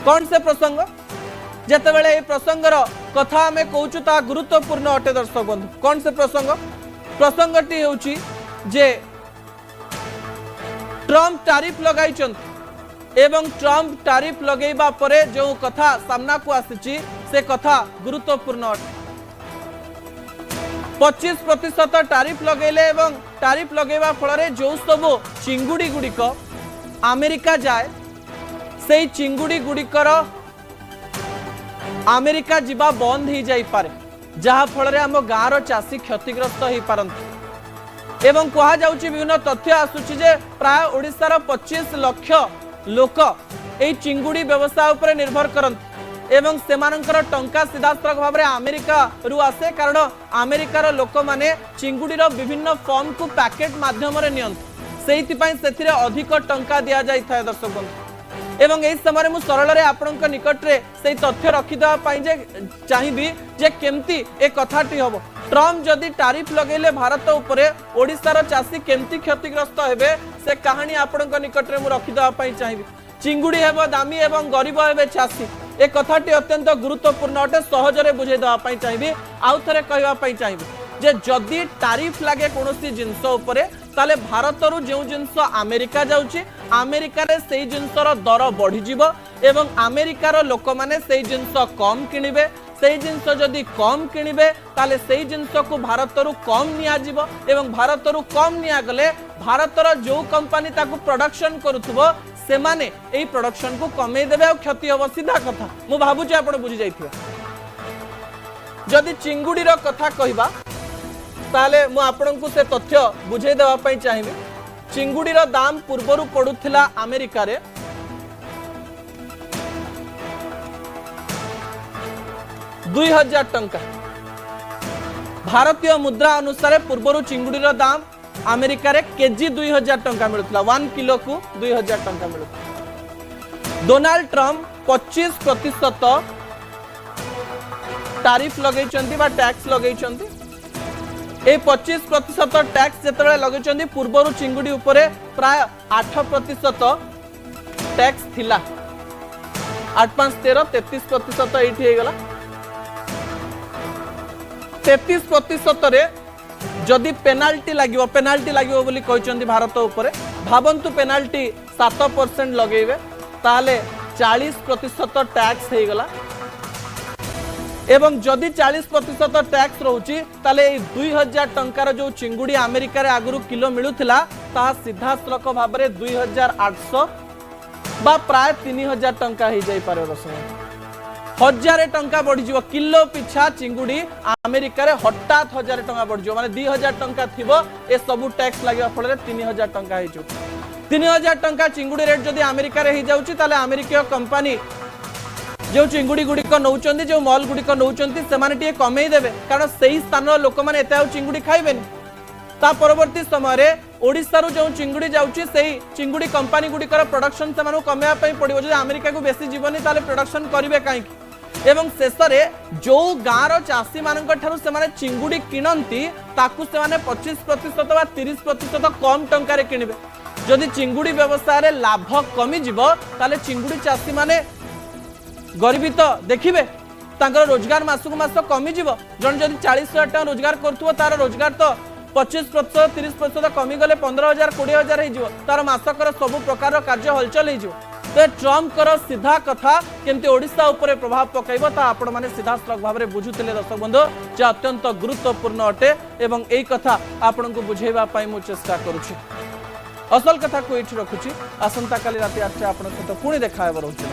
कौन से प्रसंग जेतेबेले ए प्रसंगर कथा आमे कहूचु ता गुरुत्वपूर्ण अटे दर्शक बंधु कौन से प्रसंगटी होउची जे ट्रम्प टैरिफ लगाई एवं ट्रम्प टैरिफ लगेबा परे जो कथा सामना को आसीची से कथा गुरुत्वपूर्ण अटे 25% टैरिफ लगेले एवं टैरिफ लगेबा फल जो सब चिंगुड़ी गुड़िक अमेरिका जाए से चिंगुड़ी गुड़िकर अमेरिका जीवा बंद हो जाई पारे जहा फल आम गाँव चाषी क्षतिग्रस्त हो पारती एवं कहा जाउची विभिन्न तथ्य आसुची जे प्राय ओडिशार 25 लाख लोक ए चिंगुड़ी व्यवसाय उपर निर्भर करती एवं सेमानंकर टंका सीधासलख भाव में अमेरिका रु आसे कारण अमेरिकार लोक माने चिंगुड़ीर विभिन्न फॉर्म को पैकेट माध्यम से अधिक टंका दि जाए दर्शक बंधु एवं यही समय मुझे सरल आपण निकट में से तथ्य रखीदे चाहिए जे केमती ए कथाटी हम ट्रम्प जदि टैरिफ लगेले भारत उपरे ओडिशार चाषी केमती क्षतिग्रस्त हेबे से कहानी आपण निकट में रखीदे चाहिए चिंगुड़ी हेब दामी एवं गरीब हेबे चाषी ए कथाटी अत्यंत गुरुत्वपूर्ण अटे सहजरे बुझे देवाई चाहिए आउ थे कहवाई चाहिए जे जदि टैरिफ लगे कौन जिनस ताले भारत रु जो जिनस अमेरिका जाउची अमेरिका रे से जिनसर दर बढ़ीजिव एवं अमेरिकार लोक माने से जिनस कम किनिबे से जिनस जदि कम किनिबे ताले से जिनस को भारत रु कम नियाजिव एवं भारत रु कम नियागले भारतर जो कंपनी ताकू प्रोडक्शन करुथुबो से माने ए प्रोडक्शन को कमे देबे और क्षति हम सीधा कथा मु भाबुची आपण बुझी जाइथिबे जदि चिंगुड़ीर कथा कहबा ताले मु आपण को से तथ्य बुझे देवा पई चाहिए चिंगुड़ीर दाम पूर्वरु पड़ुथिला अमेरिका रे 2000 टंका भारतीय मुद्रा अनुसार पूर्वरु चिंगुड़ीर दाम अमेरिका रे केजी 2000 टंका मिलुथिला 1 किलो को 2000 टंका मिलुथिला डोनाल्ड ट्रम्प 25% टैरिफ लगेइचंती बा टैक्स लगेइचंती ए 25% टैक्स जेतबे लगेइचंती पूर्वरु चिंगुड़ी उपरे प्राय 8% टैक्स थिला 8 5 13 33% एठी हे गला 33% रे जदि पेनाल्टी लागिवो बोली कहचंदी भारत उपरे भाबंतु पेनाल्टी 7% लगेबे ताले 40% टैक्स हे गला एवं जदि 40% टैक्स रोची ताले 2000 टंकार जो चिंगुड़ी अमेरिका रे आगुरु किलो मिलुथिला ता सीधा सलक भाव में 2800 बा प्राय 3000 टंका हो जाई पारे दर्शक 1000 टंका बढ़ीजिवो किलो पिछा चिंगुड़ी अमेरिका रे हठात 1000 टंका बढ़ीजिवो माने 2000 टंका थिबो ए सबु टैक्स लागिवा फल 3000 टंका हो 3000 टंका चिंगुड़ी रेट जदि अमेरिका रे हो जाउची ताले अमेरिका कंपनी जो चिंगुड़ी गुड़िक नौचंदी जो मॉल गुड़िक नौचंदी से माने टिके कमेई देबे कारण सेही स्थान लोक माने एते चिंगुड़ी खाइबेनी ता परवर्ती समय ओडिसा रो जो चिंगुड़ी जाउची सेही चिंगुड़ी कंपनी गुड़िकर प्रोडक्शन से मानु कमेया पई पड़िबो जे अमेरिका को बेसी जीवनी ताले प्रोडक्शन करिवे काई एवं शेषरे जो गाँव चाषी मानक ठारू से माने चिंगुड़ी किनती ताकू से माने 25% बा 30% कम टंका किनिबे जदि चिंगुड़ी व्यवसाय रे लाभ कमी जिवो ताले चिंगुड़ी चाषी माने गरीबी तो देखिए तांकर रोजगार मासक मास कमी जीव जन जदि 40,000 टका रोजगार करथुव तार रोजगार तो 25% 30% कमी गले 15,000 20,000 हो तार मासकर सब प्रकार कार्य हलचल हो तो ट्रम्प कर सीधा कथा केमती ओडिशा उपरे प्रभाव पकाइबो ता आपण माने सीधा सलख भाव में बुझुतिले दर्शक बंधु जे अत्यंत गुरुत्वपूर्ण अटे एवं एई कथा आपण को बुझेबा पई मु चेष्टा करूछि असल कथा को एठी रखुछि आसंता काली राति 8 आपण सहित पुणी देखा हेबो रहउछि।